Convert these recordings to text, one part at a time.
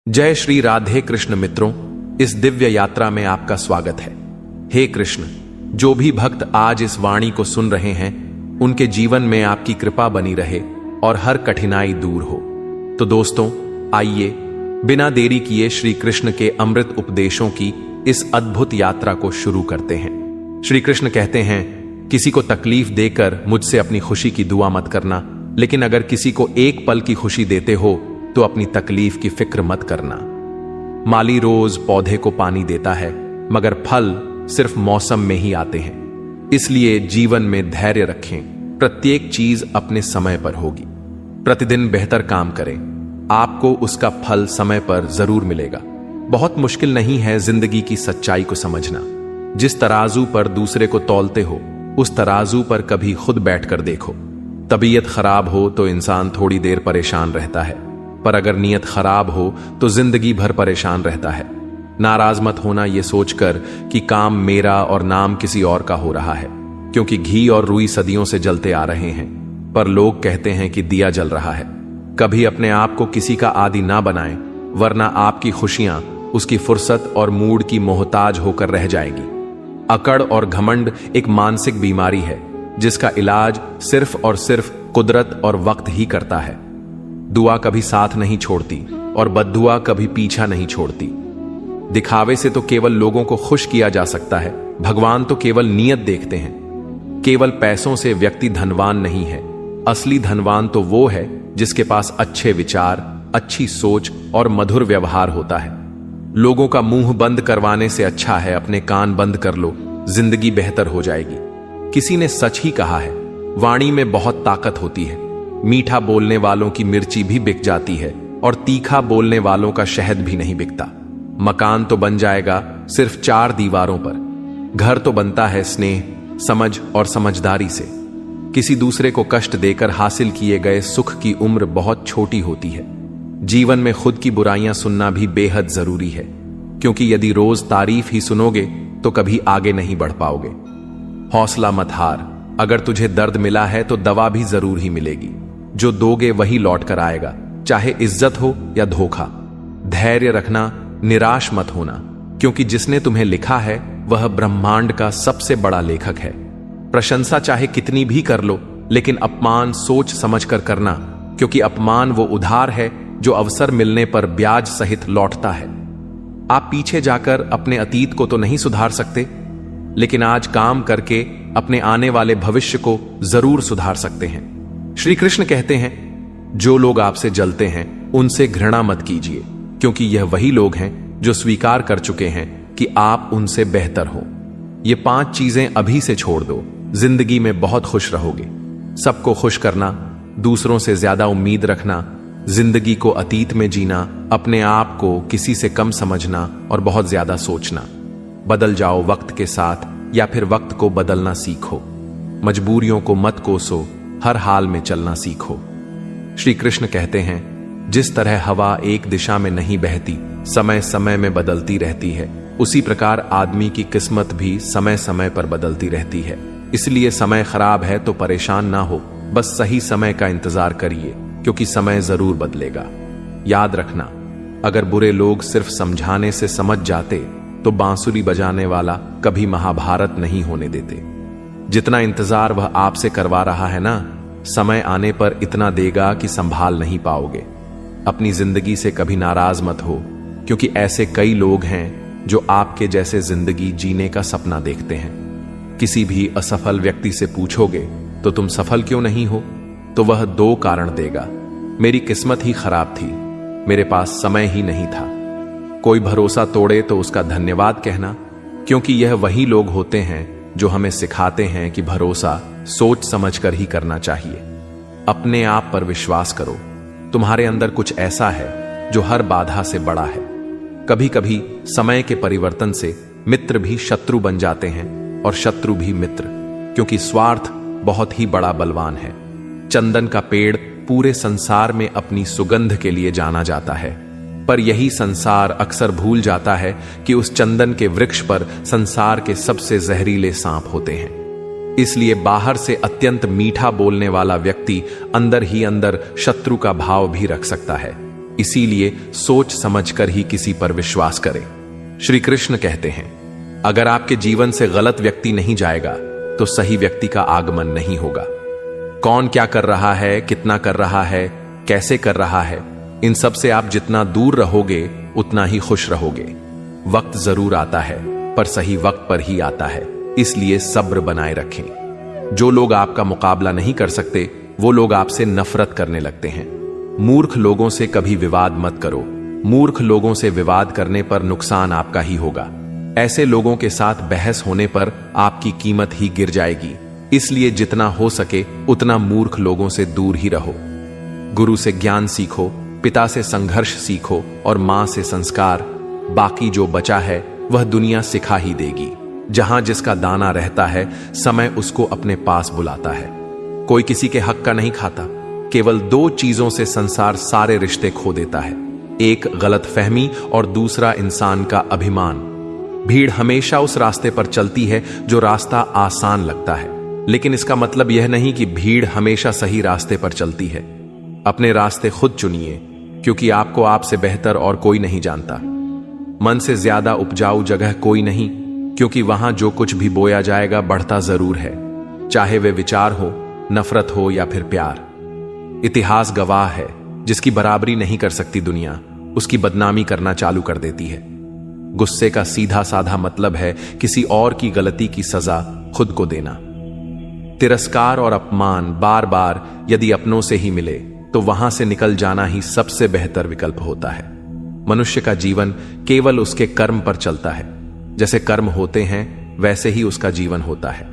जय श्री राधे कृष्ण मित्रों, इस दिव्य यात्रा में आपका स्वागत है। हे कृष्ण, जो भी भक्त आज इस वाणी को सुन रहे हैं उनके जीवन में आपकी कृपा बनी रहे और हर कठिनाई दूर हो। तो दोस्तों, आइए बिना देरी किए श्री कृष्ण के अमृत उपदेशों की इस अद्भुत यात्रा को शुरू करते हैं। श्री कृष्ण कहते हैं, किसी को तकलीफ देकर मुझसे अपनी खुशी की दुआ मत करना, लेकिन अगर किसी को एक पल की खुशी देते हो तो अपनी तकलीफ की फिक्र मत करना। माली रोज पौधे को पानी देता है, मगर फल सिर्फ मौसम में ही आते हैं। इसलिए जीवन में धैर्य रखें, प्रत्येक चीज अपने समय पर होगी। प्रतिदिन बेहतर काम करें, आपको उसका फल समय पर जरूर मिलेगा। बहुत मुश्किल नहीं है जिंदगी की सच्चाई को समझना। जिस तराजू पर दूसरे को तौलते हो, उस तराजू पर कभी खुद बैठकर देखो। तबीयत खराब हो तो इंसान थोड़ी देर परेशान रहता है, पर अगर नीयत खराब हो तो जिंदगी भर परेशान रहता है। नाराज मत होना ये सोचकर कि काम मेरा और नाम किसी और का हो रहा है, क्योंकि घी और रुई सदियों से जलते आ रहे हैं, पर लोग कहते हैं कि दिया जल रहा है। कभी अपने आप को किसी का आदी ना बनाएं, वरना आपकी खुशियां उसकी फुर्सत और मूड की मोहताज होकर रह जाएगी। अकड़ और घमंड एक मानसिक बीमारी है, जिसका इलाज सिर्फ और सिर्फ कुदरत और वक्त ही करता है। दुआ कभी साथ नहीं छोड़ती और बद्दुआ कभी पीछा नहीं छोड़ती। दिखावे से तो केवल लोगों को खुश किया जा सकता है, भगवान तो केवल नीयत देखते हैं। केवल पैसों से व्यक्ति धनवान नहीं है, असली धनवान तो वो है जिसके पास अच्छे विचार, अच्छी सोच और मधुर व्यवहार होता है। लोगों का मुंह बंद करवाने से अच्छा है अपने कान बंद कर लो, जिंदगी बेहतर हो जाएगी। किसी ने सच ही कहा है, वाणी में बहुत ताकत होती है। मीठा बोलने वालों की मिर्ची भी बिक जाती है और तीखा बोलने वालों का शहद भी नहीं बिकता। मकान तो बन जाएगा सिर्फ 4 दीवारों पर, घर तो बनता है स्नेह, समझ और समझदारी से। किसी दूसरे को कष्ट देकर हासिल किए गए सुख की उम्र बहुत छोटी होती है। जीवन में खुद की बुराइयां सुनना भी बेहद जरूरी है, क्योंकि यदि रोज तारीफ ही सुनोगे तो कभी आगे नहीं बढ़ पाओगे। हौसला मत हार, अगर तुझे दर्द मिला है तो दवा भी जरूर ही मिलेगी। जो दोगे वही लौट कर आएगा, चाहे इज्जत हो या धोखा। धैर्य रखना, निराश मत होना, क्योंकि जिसने तुम्हें लिखा है वह ब्रह्मांड का सबसे बड़ा लेखक है। प्रशंसा चाहे कितनी भी कर लो, लेकिन अपमान सोच समझ कर करना, क्योंकि अपमान वो उधार है जो अवसर मिलने पर ब्याज सहित लौटता है। आप पीछे जाकर अपने अतीत को तो नहीं सुधार सकते, लेकिन आज काम करके अपने आने वाले भविष्य को जरूर सुधार सकते हैं। श्री कृष्ण कहते हैं, जो लोग आपसे जलते हैं उनसे घृणा मत कीजिए, क्योंकि यह वही लोग हैं जो स्वीकार कर चुके हैं कि आप उनसे बेहतर हो। ये 5 चीजें अभी से छोड़ दो, जिंदगी में बहुत खुश रहोगे। सबको खुश करना, दूसरों से ज्यादा उम्मीद रखना, जिंदगी को अतीत में जीना, अपने आप को किसी से कम समझना और बहुत ज्यादा सोचना। बदल जाओ वक्त के साथ, या फिर वक्त को बदलना सीखो। मजबूरियों को मत कोसो, हर हाल में चलना सीखो। श्री कृष्ण कहते हैं, जिस तरह हवा एक दिशा में नहीं बहती, समय समय में बदलती रहती है, उसी प्रकार आदमी की किस्मत भी समय समय पर बदलती रहती है। इसलिए समय खराब है तो परेशान ना हो, बस सही समय का इंतजार करिए, क्योंकि समय जरूर बदलेगा। याद रखना, अगर बुरे लोग सिर्फ समझाने से समझ जाते तो बांसुरी बजाने वाला कभी महाभारत नहीं होने देते। जितना इंतजार वह आपसे करवा रहा है ना, समय आने पर इतना देगा कि संभाल नहीं पाओगे। अपनी जिंदगी से कभी नाराज मत हो, क्योंकि ऐसे कई लोग हैं जो आपके जैसे जिंदगी जीने का सपना देखते हैं। किसी भी असफल व्यक्ति से पूछोगे तो तुम सफल क्यों नहीं हो, तो वह 2 कारण देगा। मेरी किस्मत ही खराब थी, मेरे पास समय ही नहीं था। कोई भरोसा तोड़े तो उसका धन्यवाद कहना, क्योंकि यह वही लोग होते हैं जो हमें सिखाते हैं कि भरोसा सोच समझकर ही करना चाहिए। अपने आप पर विश्वास करो, तुम्हारे अंदर कुछ ऐसा है जो हर बाधा से बड़ा है। कभी कभी समय के परिवर्तन से मित्र भी शत्रु बन जाते हैं और शत्रु भी मित्र, क्योंकि स्वार्थ बहुत ही बड़ा बलवान है। चंदन का पेड़ पूरे संसार में अपनी सुगंध के लिए जाना जाता है, पर यही संसार अक्सर भूल जाता है कि उस चंदन के वृक्ष पर संसार के सबसे जहरीले सांप होते हैं। इसलिए बाहर से अत्यंत मीठा बोलने वाला व्यक्ति अंदर ही अंदर शत्रु का भाव भी रख सकता है। इसीलिए सोच समझकर ही किसी पर विश्वास करें। श्री कृष्ण कहते हैं, अगर आपके जीवन से गलत व्यक्ति नहीं जाएगा तो सही व्यक्ति का आगमन नहीं होगा। कौन क्या कर रहा है, कितना कर रहा है, कैसे कर रहा है, इन सब से आप जितना दूर रहोगे उतना ही खुश रहोगे। वक्त जरूर आता है, पर सही वक्त पर ही आता है, इसलिए सब्र बनाए रखें। जो लोग आपका मुकाबला नहीं कर सकते वो लोग आपसे नफरत करने लगते हैं। मूर्ख लोगों से कभी विवाद मत करो। मूर्ख लोगों से विवाद करने पर नुकसान आपका ही होगा। ऐसे लोगों के साथ बहस होने पर आपकी कीमत ही गिर जाएगी। इसलिए जितना हो सके उतना मूर्ख लोगों से दूर ही रहो। गुरु से ज्ञान सीखो, पिता से संघर्ष सीखो और मां से संस्कार। बाकी जो बचा है वह दुनिया सिखा ही देगी। जहां जिसका दाना रहता है समय उसको अपने पास बुलाता है। कोई किसी के हक का नहीं खाता। केवल दो चीजों से संसार सारे रिश्ते खो देता है, एक गलतफहमी और दूसरा इंसान का अभिमान। भीड़ हमेशा उस रास्ते पर चलती है जो रास्ता आसान लगता है, लेकिन इसका मतलब यह नहीं कि भीड़ हमेशा सही रास्ते पर चलती है। अपने रास्ते खुद चुनिए, क्योंकि आपको आपसे बेहतर और कोई नहीं जानता। मन से ज्यादा उपजाऊ जगह कोई नहीं, क्योंकि वहां जो कुछ भी बोया जाएगा बढ़ता जरूर है, चाहे वे विचार हो, नफरत हो या फिर प्यार। इतिहास गवाह है, जिसकी बराबरी नहीं कर सकती दुनिया, उसकी बदनामी करना चालू कर देती है। गुस्से का सीधा साधा मतलब है किसी और की गलती की सजा खुद को देना। तिरस्कार और अपमान बार बार यदि अपनों से ही मिले तो वहां से निकल जाना ही सबसे बेहतर विकल्प होता है। मनुष्य का जीवन केवल उसके कर्म पर चलता है। जैसे कर्म होते हैं वैसे ही उसका जीवन होता है।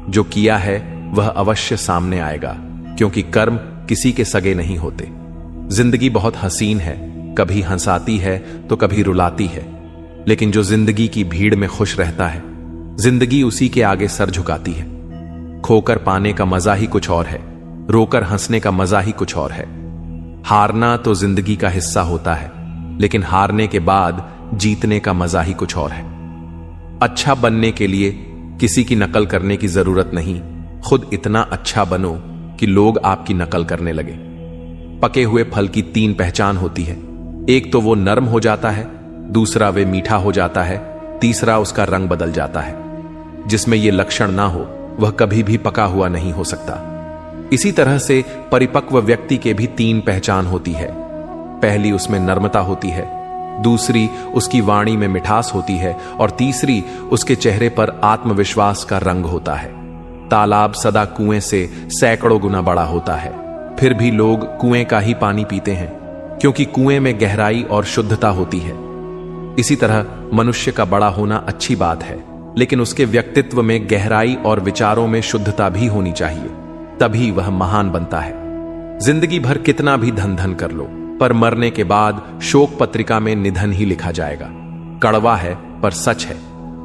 जो किया है वह अवश्य सामने आएगा, क्योंकि कर्म किसी के सगे नहीं होते। जिंदगी बहुत हसीन है, कभी हंसाती है तो कभी रुलाती है, लेकिन जो जिंदगी की भीड़ में खुश रहता है, जिंदगी उसी के आगे सर झुकाती है। खोकर पाने का मजा ही कुछ और है, रोकर हंसने का मजा ही कुछ और है। हारना तो जिंदगी का हिस्सा होता है, लेकिन हारने के बाद जीतने का मजा ही कुछ और है। अच्छा बनने के लिए किसी की नकल करने की जरूरत नहीं, खुद इतना अच्छा बनो कि लोग आपकी नकल करने लगे। पके हुए फल की 3 पहचान होती है, एक तो वो नरम हो जाता है, दूसरा वे मीठा हो जाता है, तीसरा उसका रंग बदल जाता है। जिसमें ये लक्षण ना हो वह कभी भी पका हुआ नहीं हो सकता। इसी तरह से परिपक्व व्यक्ति के भी 3 पहचान होती है। पहली उसमें नर्मता होती है, दूसरी उसकी वाणी में मिठास होती है और तीसरी उसके चेहरे पर आत्मविश्वास का रंग होता है। तालाब सदा कुएं से सैकड़ों गुना बड़ा होता है, फिर भी लोग कुएं का ही पानी पीते हैं, क्योंकि कुएं में गहराई और शुद्धता होती है। इसी तरह मनुष्य का बड़ा होना अच्छी बात है, लेकिन उसके व्यक्तित्व में गहराई और विचारों में शुद्धता भी होनी चाहिए, तभी वह महान बनता है। जिंदगी भर कितना भी धन धन कर लो, पर मरने के बाद शोक पत्रिका में निधन ही लिखा जाएगा। कड़वा है पर सच है।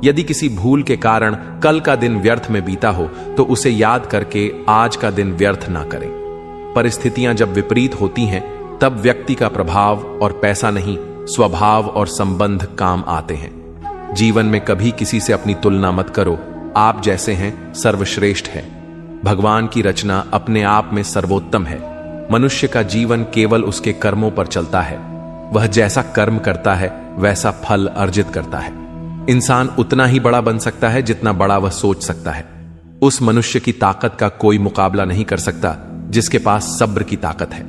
यदि किसी भूल के कारण कल का दिन व्यर्थ में बीता हो तो उसे याद करके आज का दिन व्यर्थ ना करें। परिस्थितियां जब विपरीत होती हैं तब व्यक्ति का प्रभाव और पैसा नहीं, स्वभाव और संबंध काम आते हैं। जीवन में कभी किसी से अपनी तुलना मत करो। आप जैसे हैं सर्वश्रेष्ठ है। भगवान की रचना अपने आप में सर्वोत्तम है। मनुष्य का जीवन केवल उसके कर्मों पर चलता है। वह जैसा कर्म करता है वैसा फल अर्जित करता है। इंसान उतना ही बड़ा बन सकता है जितना बड़ा वह सोच सकता है। उस मनुष्य की ताकत का कोई मुकाबला नहीं कर सकता जिसके पास सब्र की ताकत है।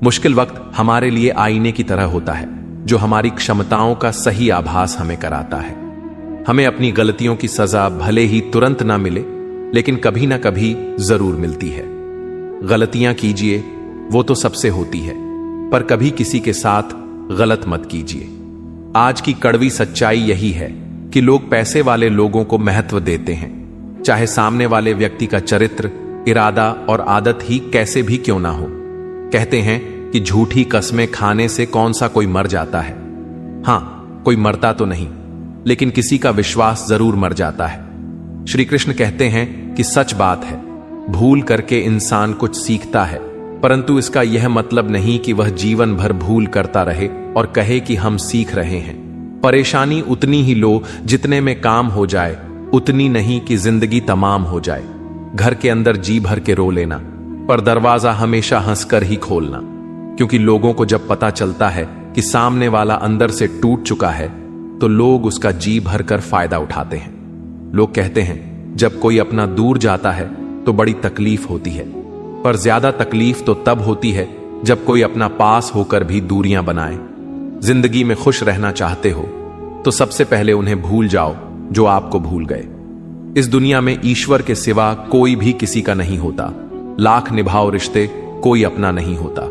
मुश्किल वक्त हमारे लिए आईने की तरह होता है, जो हमारी क्षमताओं का सही आभास हमें कराता है। हमें अपनी गलतियों की सजा भले ही तुरंत ना मिले, लेकिन कभी ना कभी जरूर मिलती है। गलतियां कीजिए, वो तो सबसे होती है, पर कभी किसी के साथ गलत मत कीजिए। आज की कड़वी सच्चाई यही है कि लोग पैसे वाले लोगों को महत्व देते हैं, चाहे सामने वाले व्यक्ति का चरित्र, इरादा और आदत ही कैसे भी क्यों ना हो। कहते हैं कि झूठी कस्में खाने से कौन सा कोई मर जाता है। हां, कोई मरता तो नहीं, लेकिन किसी का विश्वास जरूर मर जाता है। श्री कृष्ण कहते हैं कि सच बात है, भूल करके इंसान कुछ सीखता है, परंतु इसका यह मतलब नहीं कि वह जीवन भर भूल करता रहे और कहे कि हम सीख रहे हैं। परेशानी उतनी ही लो जितने में काम हो जाए, उतनी नहीं कि जिंदगी तमाम हो जाए। घर के अंदर जी भर के रो लेना, पर दरवाजा हमेशा हंसकर ही खोलना। क्योंकि लोगों को जब पता चलता है कि सामने वाला अंदर से टूट चुका है तो लोग उसका जी भरकर फायदा उठाते हैं। लोग कहते हैं जब कोई अपना दूर जाता है तो बड़ी तकलीफ होती है, पर ज्यादा तकलीफ तो तब होती है जब कोई अपना पास होकर भी दूरियां बनाए। जिंदगी में खुश रहना चाहते हो तो सबसे पहले उन्हें भूल जाओ जो आपको भूल गए। इस दुनिया में ईश्वर के सिवा कोई भी किसी का नहीं होता। लाख निभाओ रिश्ते, कोई अपना नहीं होता।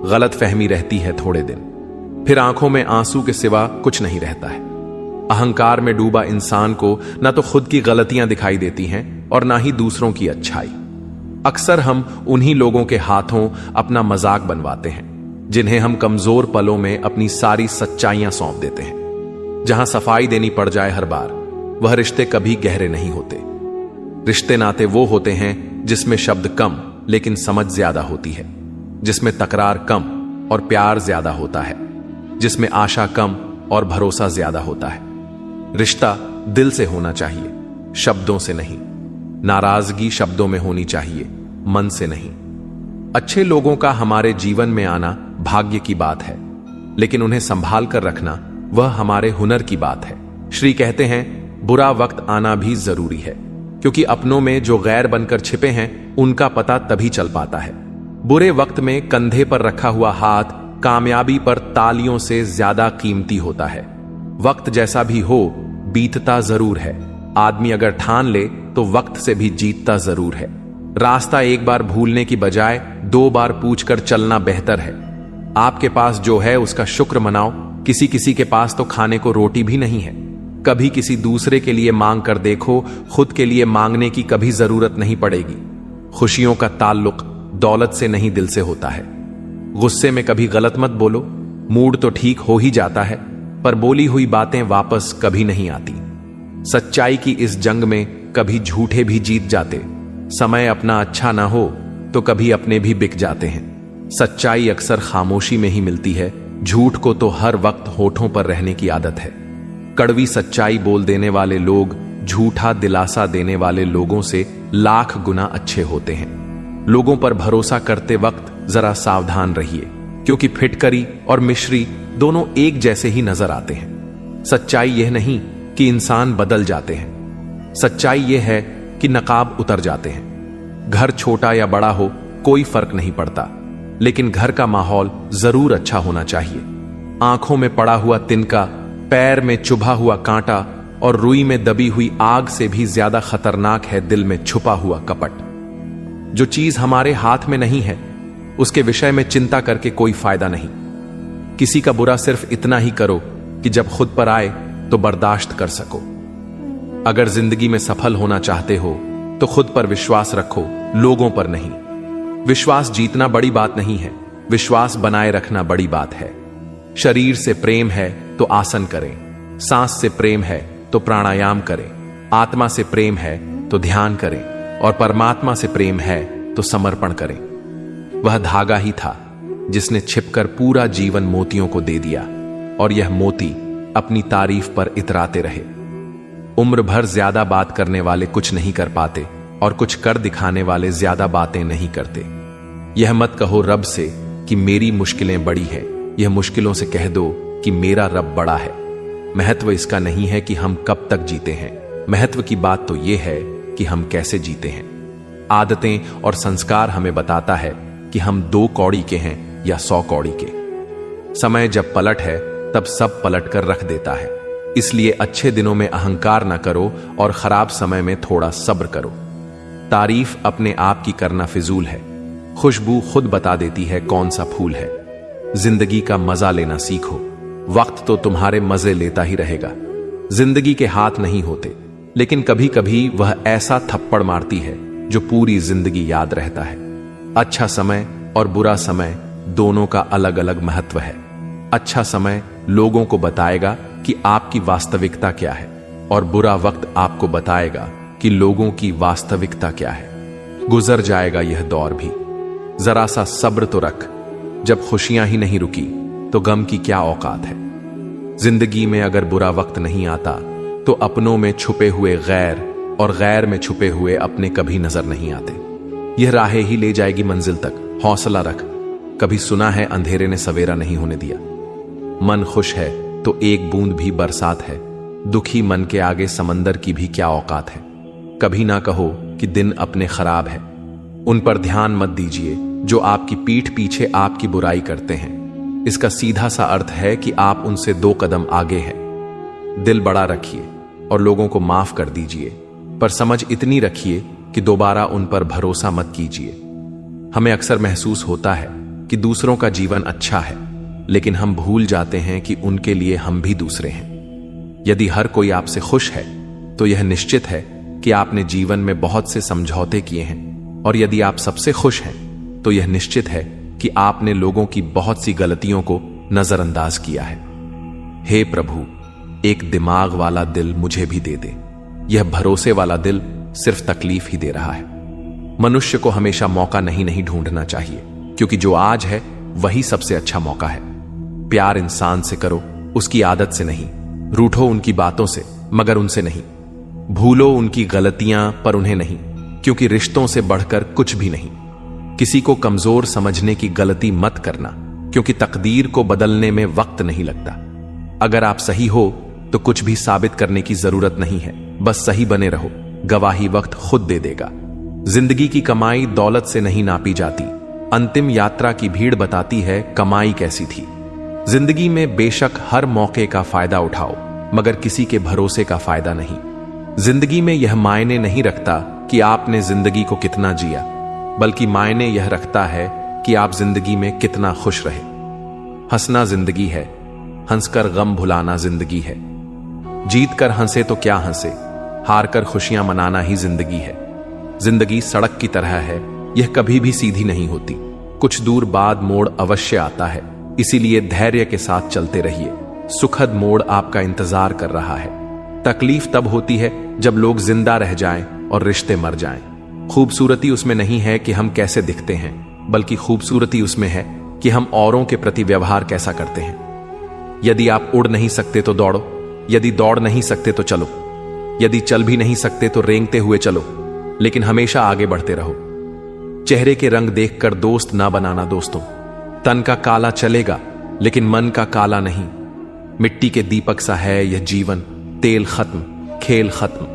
गलत फहमी रहती है थोड़े दिन, फिर आंखों में आंसू के सिवा कुछ नहीं रहता है। अहंकार में डूबा इंसान को ना तो खुद की गलतियां दिखाई देती हैं और ना ही दूसरों की अच्छाई। अक्सर हम उन्हीं लोगों के हाथों अपना मजाक बनवाते हैं जिन्हें हम कमजोर पलों में अपनी सारी सच्चाइयां सौंप देते हैं। जहां सफाई देनी पड़ जाए हर बार, वह रिश्ते कभी गहरे नहीं होते। रिश्ते नाते वो होते हैं जिसमें शब्द कम लेकिन समझ ज्यादा होती है, जिसमें तकरार कम और प्यार ज्यादा होता है, जिसमें आशा कम और भरोसा ज्यादा होता है। रिश्ता दिल से होना चाहिए, शब्दों से नहीं। नाराजगी शब्दों में होनी चाहिए, मन से नहीं। अच्छे लोगों का हमारे जीवन में आना भाग्य की बात है, लेकिन उन्हें संभाल कर रखना वह हमारे हुनर की बात है। श्री कहते हैं बुरा वक्त आना भी जरूरी है, क्योंकि अपनों में जो गैर बनकर छिपे हैं उनका पता तभी चल पाता है। बुरे वक्त में कंधे पर रखा हुआ हाथ कामयाबी पर तालियों से ज्यादा कीमती होता है। वक्त जैसा भी हो बीतता जरूर है। आदमी अगर ठान ले तो वक्त से भी जीतता जरूर है। रास्ता एक बार भूलने की बजाय 2 बार पूछकर चलना बेहतर है। आपके पास जो है उसका शुक्र मनाओ। किसी किसी के पास तो खाने को रोटी भी नहीं है। कभी किसी दूसरे के लिए मांग कर देखो, खुद के लिए मांगने की कभी जरूरत नहीं पड़ेगी। खुशियों का ताल्लुक दौलत से नहीं दिल से होता है। गुस्से में कभी गलत मत बोलो। मूड तो ठीक हो ही जाता है, पर बोली हुई बातें वापस कभी नहीं आती। सच्चाई की इस जंग में कभी झूठे भी जीत जाते। समय अपना अच्छा ना हो तो कभी अपने भी बिक जाते हैं। सच्चाई अक्सर खामोशी में ही मिलती है। झूठ को तो हर वक्त होठों पर रहने की आदत है। कड़वी सच्चाई बोल देने वाले लोग झूठा दिलासा देने वाले लोगों से लाख गुना अच्छे होते हैं। लोगों पर भरोसा करते वक्त जरा सावधान रहिए, क्योंकि फिटकरी और मिश्री दोनों एक जैसे ही नजर आते हैं। सच्चाई यह नहीं कि इंसान बदल जाते हैं, सच्चाई यह है कि नकाब उतर जाते हैं। घर छोटा या बड़ा हो कोई फर्क नहीं पड़ता, लेकिन घर का माहौल जरूर अच्छा होना चाहिए। आंखों में पड़ा हुआ तिनका, पैर में चुभा हुआ कांटा और रुई में दबी हुई आग से भी ज्यादा खतरनाक है दिल में छुपा हुआ कपट। जो चीज हमारे हाथ में नहीं है उसके विषय में चिंता करके कोई फायदा नहीं। किसी का बुरा सिर्फ इतना ही करो कि जब खुद पर आए तो बर्दाश्त कर सको। अगर जिंदगी में सफल होना चाहते हो तो खुद पर विश्वास रखो, लोगों पर नहीं। विश्वास जीतना बड़ी बात नहीं है, विश्वास बनाए रखना बड़ी बात है। शरीर से प्रेम है तो आसन करें, सांस से प्रेम है तो प्राणायाम करें, आत्मा से प्रेम है तो ध्यान करें और परमात्मा से प्रेम है तो समर्पण करें। वह धागा ही था जिसने छिपकर पूरा जीवन मोतियों को दे दिया, और यह मोती अपनी तारीफ पर इतराते रहे। उम्र भर ज्यादा बात करने वाले कुछ नहीं कर पाते, और कुछ कर दिखाने वाले ज्यादा बातें नहीं करते। यह मत कहो रब से कि मेरी मुश्किलें बड़ी हैं, यह मुश्किलों से कह दो कि मेरा रब बड़ा है। महत्व इसका नहीं है कि हम कब तक जीते हैं, महत्व की बात तो यह है कि हम कैसे जीते हैं। आदतें और संस्कार हमें बताता है कि हम 2 कौड़ी के हैं या 100 कौड़ी के। समय जब पलट है तब सब पलट कर रख देता है। इसलिए अच्छे दिनों में अहंकार न करो और खराब समय में थोड़ा सब्र करो। तारीफ अपने आप की करना फिजूल है, खुशबू खुद बता देती है कौन सा फूल है। जिंदगी का मजा लेना सीखो, वक्त तो तुम्हारे मजे लेता ही रहेगा। जिंदगी के हाथ नहीं होते, लेकिन कभी कभी वह ऐसा थप्पड़ मारती है जो पूरी जिंदगी याद रहता है। अच्छा समय और बुरा समय दोनों का अलग अलग महत्व है। अच्छा समय लोगों को बताएगा कि आपकी वास्तविकता क्या है, और बुरा वक्त आपको बताएगा कि लोगों की वास्तविकता क्या है। गुजर जाएगा यह दौर भी, जरा सा सब्र तो रख। जब खुशियां ही नहीं रुकी तो गम की क्या औकात है। जिंदगी में अगर बुरा वक्त नहीं आता तो अपनों में छुपे हुए गैर और गैर में छुपे हुए अपने कभी नजर नहीं आते। यह राहें ही ले जाएगी मंजिल तक। हौसला रख, कभी सुना है अंधेरे ने सवेरा नहीं होने दिया। मन खुश है तो एक बूंद भी बरसात है, दुखी मन के आगे समंदर की भी क्या औकात है। कभी ना कहो कि दिन अपने खराब है, उन पर ध्यान मत दीजिए जो आपकी पीठ पीछे आपकी बुराई करते हैं। इसका सीधा सा अर्थ है कि आप उनसे 2 कदम आगे हैं। दिल बड़ा रखिए और लोगों को माफ कर दीजिए, पर समझ इतनी रखिए कि दोबारा उन पर भरोसा मत कीजिए। हमें अक्सर महसूस होता है कि दूसरों का जीवन अच्छा है, लेकिन हम भूल जाते हैं कि उनके लिए हम भी दूसरे हैं। यदि हर कोई आपसे खुश है तो यह निश्चित है कि आपने जीवन में बहुत से समझौते किए हैं, और यदि आप सबसे खुश हैं तो यह निश्चित है कि आपने लोगों की बहुत सी गलतियों को नजरअंदाज किया है। हे प्रभु, एक दिमाग वाला दिल मुझे भी दे दे। यह भरोसे वाला दिल सिर्फ तकलीफ ही दे रहा है। मनुष्य को हमेशा मौका नहीं ढूंढना चाहिए, क्योंकि जो आज है वही सबसे अच्छा मौका है। प्यार इंसान से करो, उसकी आदत से नहीं। रूठो उनकी बातों से, मगर उनसे नहीं। भूलो उनकी गलतियां, पर उन्हें नहीं, क्योंकि रिश्तों से बढ़कर कुछ भी नहीं। किसी को कमजोर समझने की गलती मत करना, क्योंकि तकदीर को बदलने में वक्त नहीं लगता। अगर आप सही हो तो कुछ भी साबित करने की जरूरत नहीं है, बस सही बने रहो। गवाही वक्त खुद दे देगा। जिंदगी की कमाई दौलत से नहीं नापी जाती। अंतिम यात्रा की भीड़ बताती है कमाई कैसी थी। जिंदगी में बेशक हर मौके का फायदा उठाओ, मगर किसी के भरोसे का फायदा नहीं। जिंदगी में यह मायने नहीं रखता कि आपने जिंदगी को कितना जिया, बल्कि मायने यह रखता है कि आप जिंदगी में कितना खुश रहे। हंसना जिंदगी है, हंसकर गम भुलाना जिंदगी है। जीत कर हंसे तो क्या हंसे, हार कर खुशियां मनाना ही जिंदगी है। जिंदगी सड़क की तरह है, यह कभी भी सीधी नहीं होती। कुछ दूर बाद मोड़ अवश्य आता है, इसीलिए धैर्य के साथ चलते रहिए। सुखद मोड़ आपका इंतजार कर रहा है। तकलीफ तब होती है जब लोग जिंदा रह जाएं और रिश्ते मर जाएं। खूबसूरती उसमें नहीं है कि हम कैसे दिखते हैं, बल्कि खूबसूरती उसमें है कि हम औरों के प्रति व्यवहार कैसा करते हैं। यदि आप उड़ नहीं सकते तो दौड़ो, यदि दौड़ नहीं सकते तो चलो, यदि चल भी नहीं सकते तो रेंगते हुए चलो, लेकिन हमेशा आगे बढ़ते रहो। चेहरे के रंग देखकर दोस्त ना बनाना दोस्तों। तन का काला चलेगा, लेकिन मन का काला नहीं। मिट्टी के दीपक सा है यह जीवन, तेल खत्म, खेल खत्म।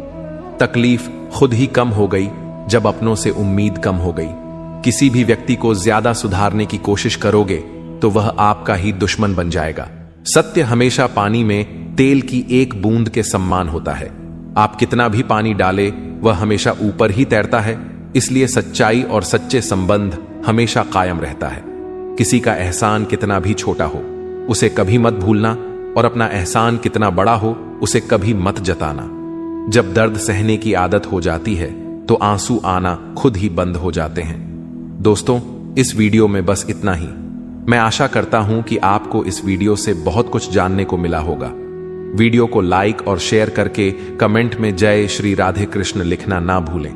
तकलीफ खुद ही कम हो गई जब अपनों से उम्मीद कम हो गई। किसी भी व्यक्ति को ज्यादा सुधारने की कोशिश करोगे तो वह आपका ही दुश्मन बन जाएगा। सत्य हमेशा पानी में तेल की एक बूंद के समान होता है। आप कितना भी पानी डाले वह हमेशा ऊपर ही तैरता है। इसलिए सच्चाई और सच्चे संबंध हमेशा कायम रहता है। किसी का एहसान कितना भी छोटा हो उसे कभी मत भूलना, और अपना एहसान कितना बड़ा हो उसे कभी मत जताना। जब दर्द सहने की आदत हो जाती है तो आंसू आना खुद ही बंद हो जाते हैं। दोस्तों, इस वीडियो में बस इतना ही। मैं आशा करता हूं कि आपको इस वीडियो से बहुत कुछ जानने को मिला होगा। वीडियो को लाइक और शेयर करके कमेंट में जय श्री राधे कृष्ण लिखना ना भूलें।